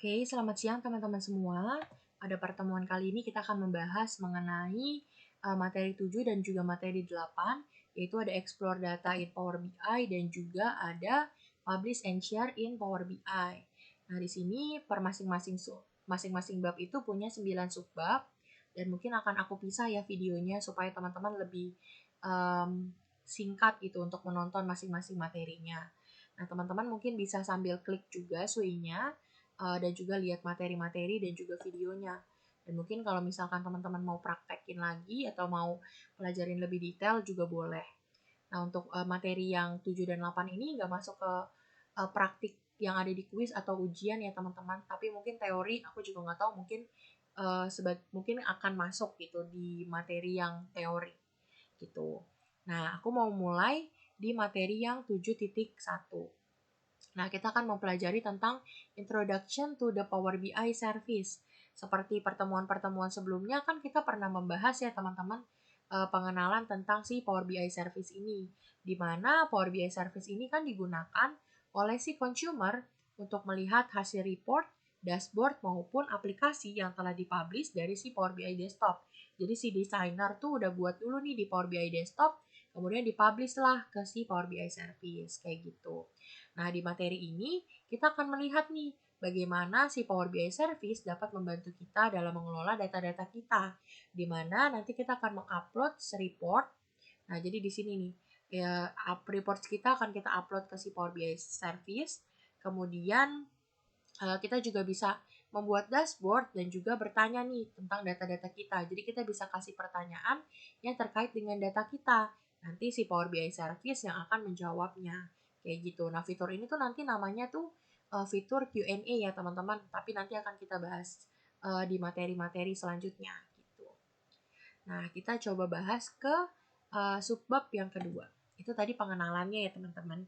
Oke, selamat siang teman-teman semua. Pada pertemuan kali ini kita akan membahas mengenai materi 7 dan juga materi 8, yaitu ada Explore Data in Power BI dan juga ada Publish and Share in Power BI. Nah, di sini per masing-masing bab itu punya 9 subbab dan mungkin akan aku pisah ya videonya supaya teman-teman lebih singkat gitu untuk menonton masing-masing materinya. Nah, teman-teman mungkin bisa sambil klik juga suinya dan juga lihat materi-materi dan juga videonya. Dan mungkin kalau misalkan teman-teman mau praktekin lagi atau mau pelajarin lebih detail juga boleh. Nah, untuk materi yang 7 dan 8 ini nggak masuk ke praktik yang ada di kuis atau ujian ya teman-teman, tapi mungkin teori aku juga nggak tahu, mungkin akan masuk gitu di materi yang teori gitu. Nah, aku mau mulai di materi yang 7.1. Nah, kita akan mempelajari tentang Introduction to the Power BI Service. Seperti pertemuan-pertemuan sebelumnya kan kita pernah membahas ya teman-teman pengenalan tentang si Power BI Service ini. Di mana Power BI Service ini kan digunakan oleh si consumer untuk melihat hasil report, dashboard maupun aplikasi yang telah dipublish dari si Power BI Desktop. Jadi si desainer tuh udah buat dulu nih di Power BI Desktop, kemudian dipublish lah ke si Power BI Service kayak gitu. Nah, di materi ini kita akan melihat nih bagaimana si Power BI Service dapat membantu kita dalam mengelola data-data kita. Di mana nanti kita akan mengupload report. Nah, jadi di sini nih ya, reports kita akan kita upload ke si Power BI Service. Kemudian kita juga bisa membuat dashboard dan juga bertanya nih tentang data-data kita. Jadi kita bisa kasih pertanyaan yang terkait dengan data kita. Nanti si Power BI Service yang akan menjawabnya. Kayak gitu. Nah, fitur ini tuh nanti namanya tuh fitur Q&A ya teman-teman. Tapi nanti akan kita bahas di materi-materi selanjutnya gitu. Nah, kita coba bahas ke subbab yang kedua. Itu tadi pengenalannya ya teman-teman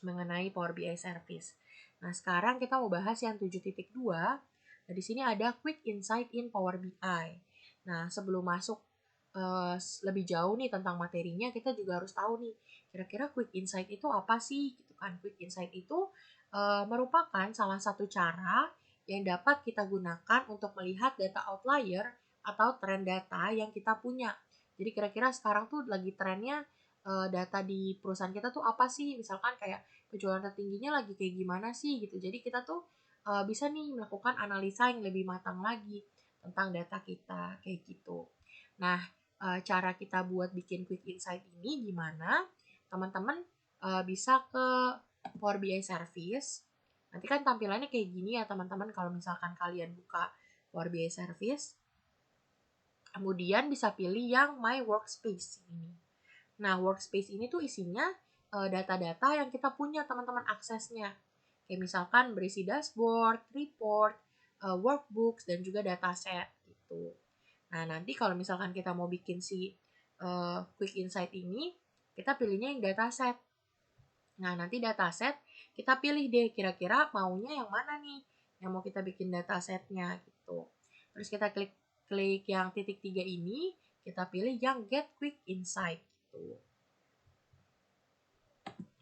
mengenai Power BI Service. Nah, sekarang kita mau bahas yang 7.2. Nah, di sini ada Quick Insight in Power BI. Nah, sebelum masuk lebih jauh nih tentang materinya, kita juga harus tahu nih, kira-kira Quick Insight itu apa sih? Gitu kan. Quick Insight itu merupakan salah satu cara yang dapat kita gunakan untuk melihat data outlier atau tren data yang kita punya. Jadi kira-kira sekarang tuh lagi trennya data di perusahaan kita tuh apa sih? Misalkan kayak penjualan tertingginya lagi kayak gimana sih gitu. Jadi kita tuh bisa nih melakukan analisa yang lebih matang lagi tentang data kita kayak gitu. Nah, cara kita buat bikin quick insight ini gimana? Teman-teman bisa ke Power BI Service. Nanti kan tampilannya kayak gini ya teman-teman kalau misalkan kalian buka Power BI Service. Kemudian bisa pilih yang My Workspace ini. Nah, workspace ini tuh isinya data-data yang kita punya teman-teman aksesnya. Kayak misalkan berisi dashboard, report, workbooks, dan juga dataset gitu. Nah, nanti kalau misalkan kita mau bikin si quick insight ini, kita pilihnya yang dataset. Nah, nanti dataset kita pilih deh kira-kira maunya yang mana nih yang mau kita bikin datasetnya gitu. Terus kita klik yang titik 3 ini, kita pilih yang get quick insight gitu.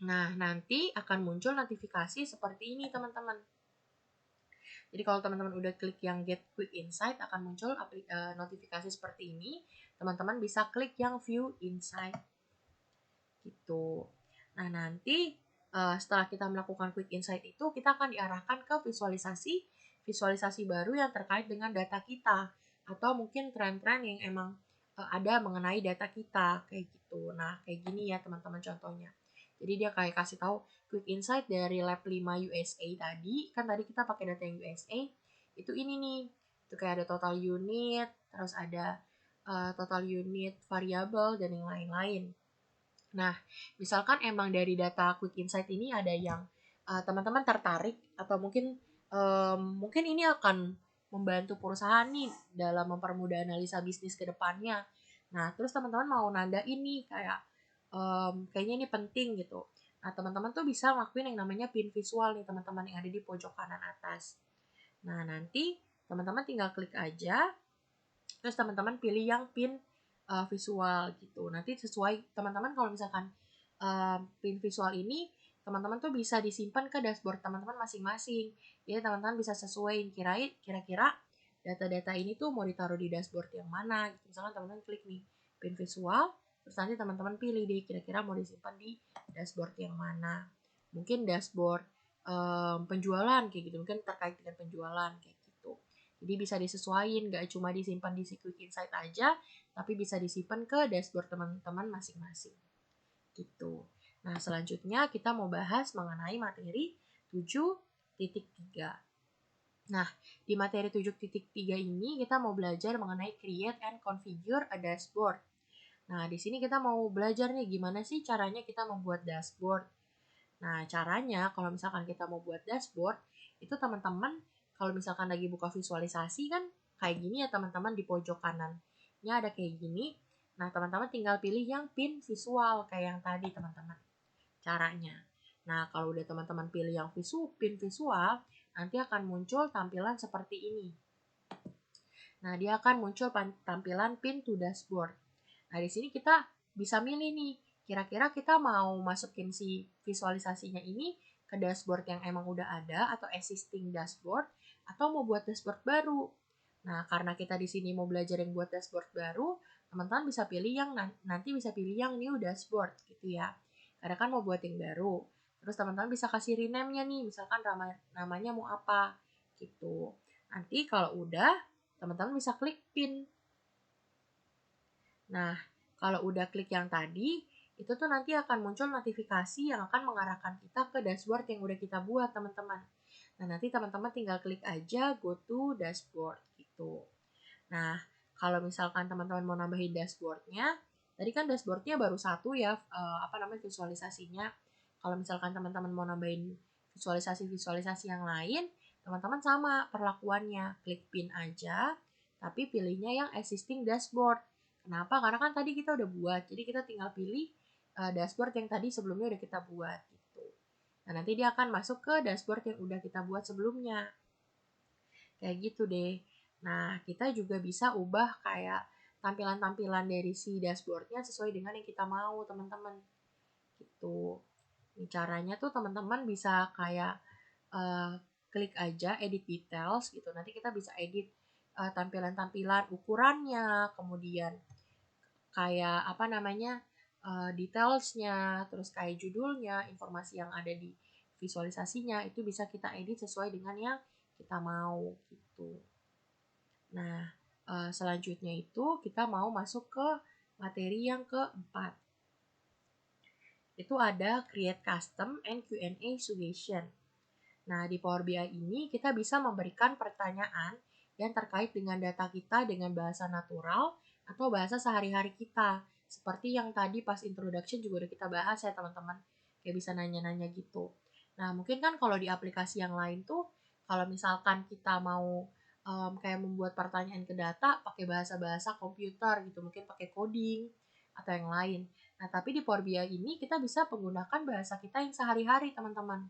Nah, nanti akan muncul notifikasi seperti ini, teman-teman. Jadi kalau teman-teman udah klik yang Get Quick Insight, akan muncul notifikasi seperti ini. Teman-teman bisa klik yang View Insight. Gitu. Nah, nanti setelah kita melakukan Quick Insight itu, kita akan diarahkan ke visualisasi baru yang terkait dengan data kita. Atau mungkin tren-tren yang emang ada mengenai data kita. Kayak gitu. Nah, kayak gini ya teman-teman contohnya. Jadi dia kayak kasih tahu quick insight dari lab 5 USA tadi. Kan tadi kita pakai data yang USA. Itu ini nih. Itu kayak ada total unit, terus ada total unit variable dan yang lain-lain. Nah, misalkan emang dari data quick insight ini ada yang teman-teman tertarik atau mungkin ini akan membantu perusahaan nih dalam mempermudah analisa bisnis ke depannya. Nah, terus teman-teman mau nanda ini kayak kayaknya ini penting gitu. Nah, teman-teman tuh bisa ngelakuin yang namanya pin visual nih, teman-teman yang ada di pojok kanan atas. Nah, nanti teman-teman tinggal klik aja, terus teman-teman pilih yang pin visual gitu. Nanti sesuai teman-teman kalau misalkan pin visual ini teman-teman tuh bisa disimpan ke dashboard teman-teman masing-masing. Jadi teman-teman bisa sesuaiin kira-kira data-data ini tuh mau ditaruh di dashboard yang mana. Misalkan teman-teman klik nih pin visual, terus nanti teman-teman pilih deh kira-kira mau disimpan di dashboard yang mana. Mungkin dashboard penjualan kayak gitu, mungkin terkait dengan penjualan kayak gitu. Jadi bisa disesuaikan, nggak cuma disimpan di si Quick Insight aja, tapi bisa disimpan ke dashboard teman-teman masing-masing. Gitu. Nah, selanjutnya kita mau bahas mengenai materi 7.3. Nah, di materi 7.3 ini kita mau belajar mengenai create and configure a dashboard. Nah, di sini kita mau belajar nih gimana sih caranya kita membuat dashboard. Nah, caranya kalau misalkan kita mau buat dashboard, itu teman-teman kalau misalkan lagi buka visualisasi kan kayak gini ya teman-teman, di pojok kanannya ada kayak gini. Nah, teman-teman tinggal pilih yang pin visual kayak yang tadi teman-teman. Caranya. Nah, kalau udah teman-teman pilih yang pin visual, nanti akan muncul tampilan seperti ini. Nah, dia akan muncul tampilan pin to dashboard. Nah, di sini kita bisa milih nih, kira-kira kita mau masukin si visualisasinya ini ke dashboard yang emang udah ada atau existing dashboard, atau mau buat dashboard baru. Nah, karena kita di sini mau belajar yang buat dashboard baru, teman-teman bisa pilih yang nanti bisa pilih yang new dashboard gitu ya. Karena kan mau buat yang baru. Terus teman-teman bisa kasih rename-nya nih, misalkan namanya mau apa gitu. Nanti kalau udah, teman-teman bisa klik pin. Nah, kalau udah klik yang tadi, itu tuh nanti akan muncul notifikasi yang akan mengarahkan kita ke dashboard yang udah kita buat, teman-teman. Nah, nanti teman-teman tinggal klik aja go to dashboard gitu. Nah, kalau misalkan teman-teman mau nambahin dashboardnya, tadi kan dashboardnya baru satu ya, visualisasinya. Kalau misalkan teman-teman mau nambahin visualisasi-visualisasi yang lain, teman-teman sama perlakuannya. Klik pin aja, tapi pilihnya yang existing dashboard. Kenapa? Karena kan tadi kita udah buat, jadi kita tinggal pilih dashboard yang tadi sebelumnya udah kita buat gitu. Nah, nanti dia akan masuk ke dashboard yang udah kita buat sebelumnya. Kayak gitu deh. Nah, kita juga bisa ubah kayak tampilan-tampilan dari si dashboardnya sesuai dengan yang kita mau, teman-teman. Gitu. Ini caranya tuh teman-teman bisa kayak klik aja edit details gitu. Nanti kita bisa edit tampilan-tampilan ukurannya, kemudian kayak detailsnya, terus kayak judulnya, informasi yang ada di visualisasinya itu bisa kita edit sesuai dengan yang kita mau gitu. Nah, selanjutnya itu kita mau masuk ke materi yang keempat. Itu ada create custom and Q&A suggestion. Nah, di Power BI ini kita bisa memberikan pertanyaan yang terkait dengan data kita dengan bahasa natural atau bahasa sehari-hari kita. Seperti yang tadi pas introduction juga udah kita bahas ya teman-teman. Kayak bisa nanya-nanya gitu. Nah, mungkin kan kalau di aplikasi yang lain tuh, kalau misalkan kita mau kayak membuat pertanyaan ke data pakai bahasa-bahasa komputer gitu, mungkin pakai coding atau yang lain. Nah, tapi di Power BI ini kita bisa menggunakan bahasa kita yang sehari-hari, teman-teman.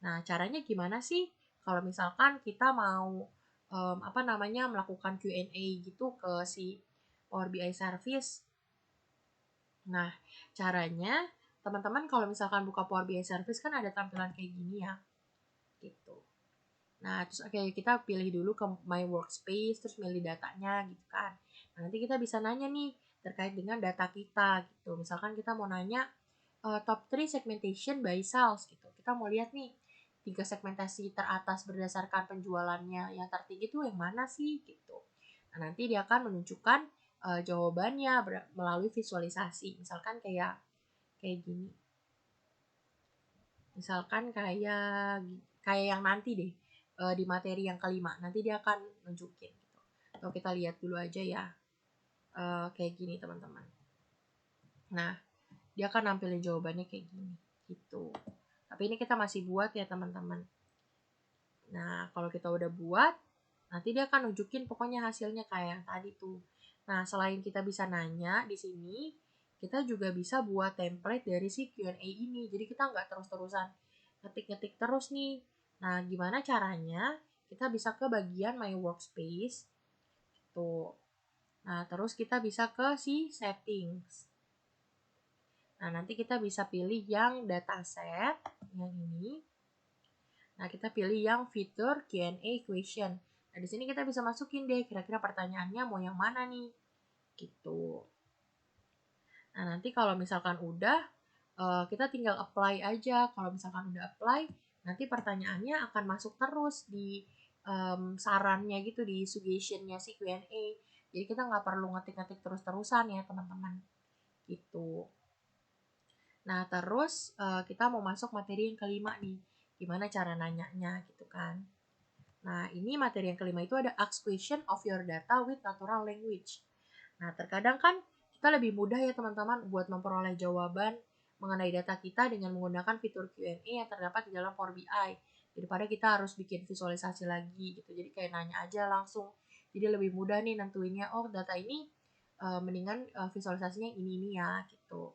Nah, caranya gimana sih? Kalau misalkan kita mau melakukan Q&A gitu ke si Power BI Service. Nah, caranya teman-teman kalau misalkan buka Power BI Service kan ada tampilan kayak gini ya. Gitu. Nah, terus kita pilih dulu ke My Workspace, terus milih datanya gitu kan. Nah, nanti kita bisa nanya nih terkait dengan data kita gitu. Misalkan kita mau nanya top 3 segmentation by sales gitu. Kita mau lihat nih 3 segmentasi teratas berdasarkan penjualannya yang tertinggi itu yang mana sih gitu. Nah, nanti dia akan menunjukkan jawabannya melalui visualisasi. Misalkan kayak gini. Misalkan kayak yang nanti deh di materi yang kelima. Nanti dia akan nunjukin gitu. Atau kita lihat dulu aja ya. Kayak gini teman-teman. Nah, dia akan nampilin jawabannya kayak gini gitu. Tapi ini kita masih buat ya teman-teman. Nah, kalau kita udah buat, nanti dia akan nunjukin pokoknya hasilnya kayak yang tadi tuh. Nah, selain kita bisa nanya di sini, kita juga bisa buat template dari si Q&A ini. Jadi kita nggak terus-terusan ngetik-ngetik terus nih. Nah, gimana caranya? Kita bisa ke bagian My Workspace. Tuh. Nah, terus kita bisa ke si Settings. Nah, nanti kita bisa pilih yang dataset, yang ini. Nah, kita pilih yang fitur Q&A question. Nah, di sini kita bisa masukin deh kira-kira pertanyaannya mau yang mana nih. Gitu. Nah, nanti kalau misalkan udah, kita tinggal apply aja. Kalau misalkan udah apply, nanti pertanyaannya akan masuk terus di sarannya gitu, di suggestionnya si Q&A. Jadi kita nggak perlu ngetik-ngetik terus-terusan ya teman-teman. Gitu. Nah, terus kita mau masuk materi yang kelima nih. Gimana cara nanyanya gitu kan. Nah, ini materi yang kelima itu ada ask question of your data with natural language. Nah, terkadang kan kita lebih mudah ya teman-teman buat memperoleh jawaban mengenai data kita dengan menggunakan fitur Q&A yang terdapat di dalam Power BI. Daripada kita harus bikin visualisasi lagi gitu. Jadi kayak nanya aja langsung. Jadi lebih mudah nih nentuinnya, oh data ini mendingan visualisasinya ini ya gitu.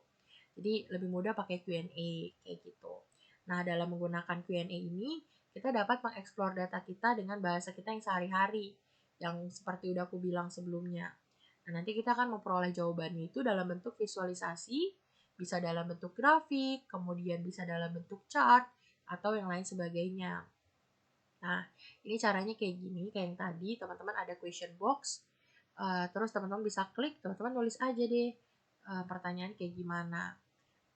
Jadi lebih mudah pakai Q&A kayak gitu. Nah, dalam menggunakan Q&A ini, kita dapat mengeksplor data kita dengan bahasa kita yang sehari-hari, yang seperti udah aku bilang sebelumnya. Nah, nanti kita akan memperoleh jawabannya itu dalam bentuk visualisasi, bisa dalam bentuk grafik, kemudian bisa dalam bentuk chart, atau yang lain sebagainya. Nah, ini caranya kayak gini, kayak yang tadi, teman-teman ada question box, terus teman-teman bisa klik, teman-teman nulis aja deh pertanyaan kayak gimana.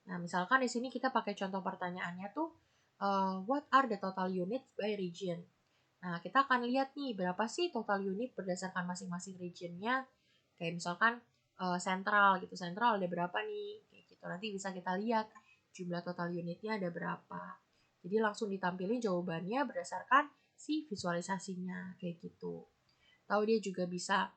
Nah, misalkan di sini kita pakai contoh pertanyaannya tuh, what are the total units by region? Nah, kita akan lihat nih, berapa sih total unit berdasarkan masing-masing regionnya. Kayak misalkan sentral gitu, sentral ada berapa nih, kayak gitu. Nanti bisa kita lihat jumlah total unitnya ada berapa. Jadi langsung ditampilin jawabannya berdasarkan si visualisasinya, kayak gitu. Tahu dia juga bisa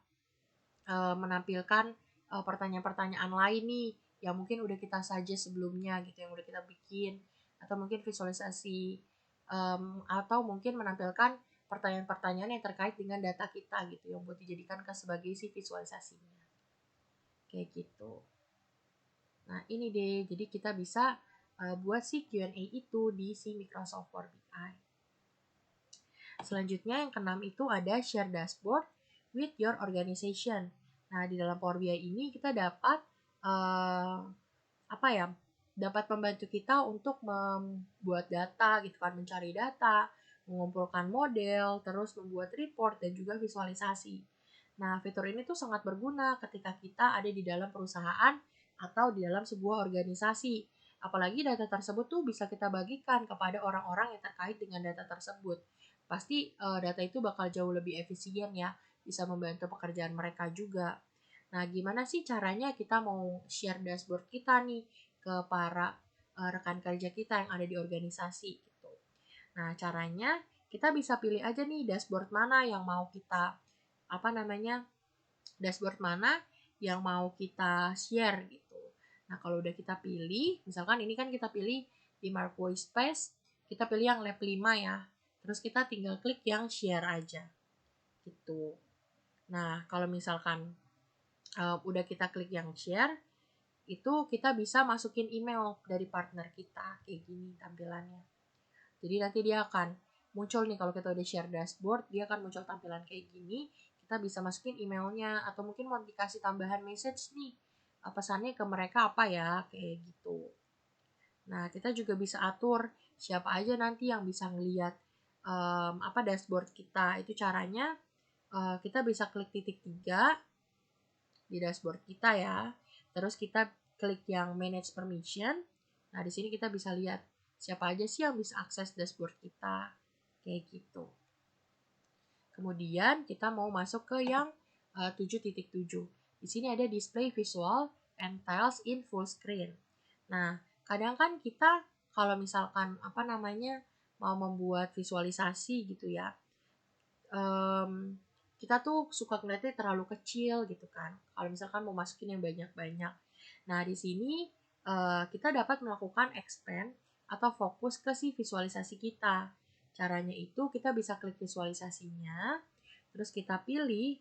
menampilkan pertanyaan-pertanyaan lain nih yang mungkin udah kita saja sebelumnya gitu, yang udah kita bikin, atau mungkin visualisasi atau mungkin menampilkan pertanyaan-pertanyaan yang terkait dengan data kita gitu yang buat dijadikan sebagai si visualisasinya kayak gitu. Nah ini deh, jadi kita bisa buat si Q&A itu di si Microsoft Power BI. Selanjutnya yang keenam itu ada share dashboard with your organization. Nah, di dalam Power BI ini kita dapat apa ya? Dapat membantu kita untuk membuat data gitu kan, mencari data, mengumpulkan model, terus membuat report dan juga visualisasi. Nah, fitur ini tuh sangat berguna ketika kita ada di dalam perusahaan atau di dalam sebuah organisasi. Apalagi data tersebut tuh bisa kita bagikan kepada orang-orang yang terkait dengan data tersebut. Pasti data itu bakal jauh lebih efisien ya, bisa membantu pekerjaan mereka juga. Nah, gimana sih caranya kita mau share dashboard kita nih ke para rekan kerja kita yang ada di organisasi gitu. Nah, caranya kita bisa pilih aja nih dashboard mana yang mau kita dashboard mana yang mau kita share gitu. Nah, kalau udah kita pilih, misalkan ini kan kita pilih di Marketplace, kita pilih yang lab 5 ya. Terus kita tinggal klik yang share aja gitu. Nah, kalau misalkan udah kita klik yang share, itu kita bisa masukin email dari partner kita kayak gini tampilannya. Jadi nanti dia akan muncul nih kalau kita udah share dashboard, dia akan muncul tampilan kayak gini. Kita bisa masukin emailnya atau mungkin mau dikasih tambahan message nih. Pesannya ke mereka apa ya kayak gitu. Nah, kita juga bisa atur siapa aja nanti yang bisa ngelihat dashboard kita. Itu caranya kita bisa klik titik 3 di dashboard kita ya. Terus kita klik yang manage permission. Nah, di sini kita bisa lihat siapa aja sih yang bisa akses dashboard kita. Kayak gitu. Kemudian kita mau masuk ke yang 7.7. Di sini ada display visual and tiles in full screen. Nah, kadang kan kita kalau misalkan mau membuat visualisasi gitu ya, kita tuh suka ngeliatnya terlalu kecil gitu kan. Kalau misalkan mau masukin yang banyak-banyak. Nah, di sini kita dapat melakukan expand atau fokus ke si visualisasi kita. Caranya itu kita bisa klik visualisasinya, terus kita pilih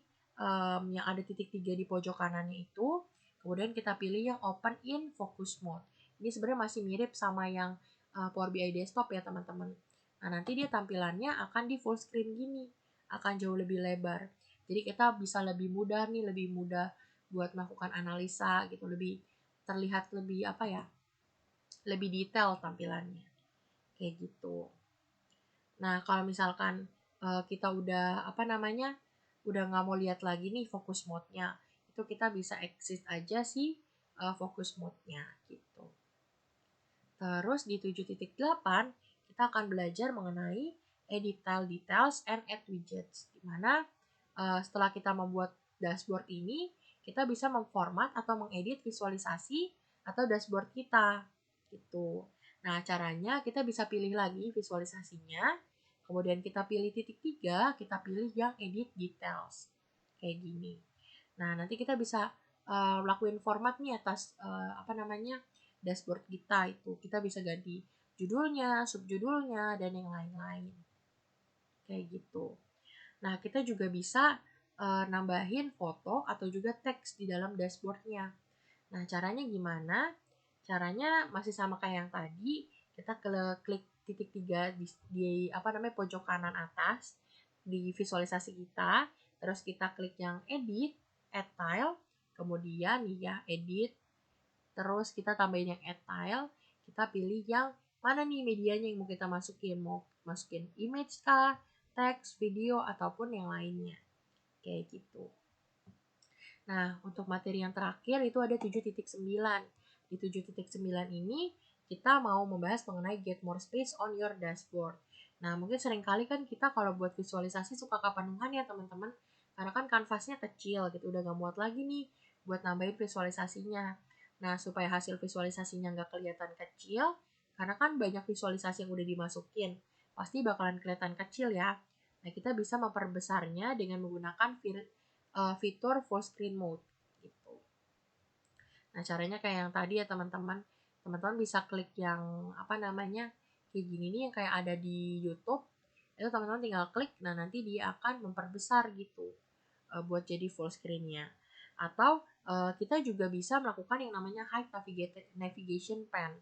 yang ada titik 3 di pojok kanannya itu, kemudian kita pilih yang open in focus mode. Ini sebenarnya masih mirip sama yang Power BI desktop ya teman-teman. Nah, nanti dia tampilannya akan di full screen gini, akan jauh lebih lebar. Jadi kita bisa lebih mudah buat melakukan analisa gitu, lebih terlihat lebih lebih detail tampilannya. Kayak gitu. Nah, kalau misalkan kita udah udah nggak mau lihat lagi nih fokus mode-nya, itu kita bisa exit aja sih fokus mode-nya gitu. Terus di 7.8 kita akan belajar mengenai edit tile details and add widgets, di mana setelah kita membuat dashboard ini, kita bisa memformat atau mengedit visualisasi atau dashboard kita gitu. Nah, caranya kita bisa pilih lagi visualisasinya, kemudian kita pilih titik 3, kita pilih yang edit details. Kayak gini. Nah, nanti kita bisa lakuin format nih atas dashboard kita itu. Kita bisa ganti judulnya, subjudulnya, dan yang lain-lain. Kayak gitu. Nah, kita juga bisa nambahin foto atau juga teks di dalam dashboardnya. Nah, caranya gimana? Caranya masih sama kayak yang tadi, kita klik titik 3 di pojok kanan atas di visualisasi kita, terus kita klik yang edit, add tile, kemudian ya edit, terus kita tambahin yang add tile, kita pilih yang mana nih medianya yang mau kita mau masukin image kah, teks, video, ataupun yang lainnya. Kayak gitu. Nah, untuk materi yang terakhir itu ada 7.9. Di 7.9 ini kita mau membahas mengenai get more space on your dashboard. Nah, mungkin seringkali kan kita kalau buat visualisasi suka kepenuhan ya teman-teman. Karena kan kanvasnya kecil gitu, udah gak muat lagi nih buat nambahin visualisasinya. Nah, supaya hasil visualisasinya nggak kelihatan kecil, karena kan banyak visualisasi yang udah dimasukin, pasti bakalan kelihatan kecil ya. Nah, kita bisa memperbesarnya dengan menggunakan fitur full screen mode gitu. Nah, caranya kayak yang tadi ya teman-teman. Teman-teman bisa klik yang kayak gini nih yang kayak ada di YouTube. Itu teman-teman tinggal klik, nah nanti dia akan memperbesar gitu buat jadi full screen-nya. Atau kita juga bisa melakukan yang namanya hide navigation pen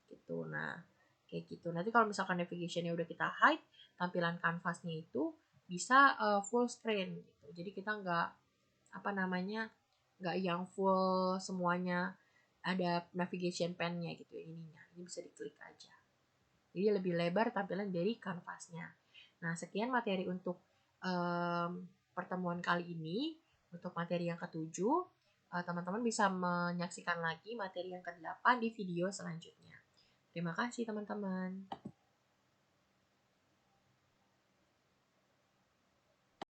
gitu. Nah, kayak gitu. Nanti kalau misalkan navigation-nya udah kita hide, tampilan kanvasnya itu bisa full screen gitu. Jadi kita nggak yang full semuanya ada navigation pen-nya gitu ya ininya. Ini bisa diklik aja. Jadi lebih lebar tampilan dari kanvasnya. Nah, sekian materi untuk pertemuan kali ini. Untuk materi yang ketujuh, teman-teman bisa menyaksikan lagi materi yang ke-8 di video selanjutnya. Terima kasih teman-teman.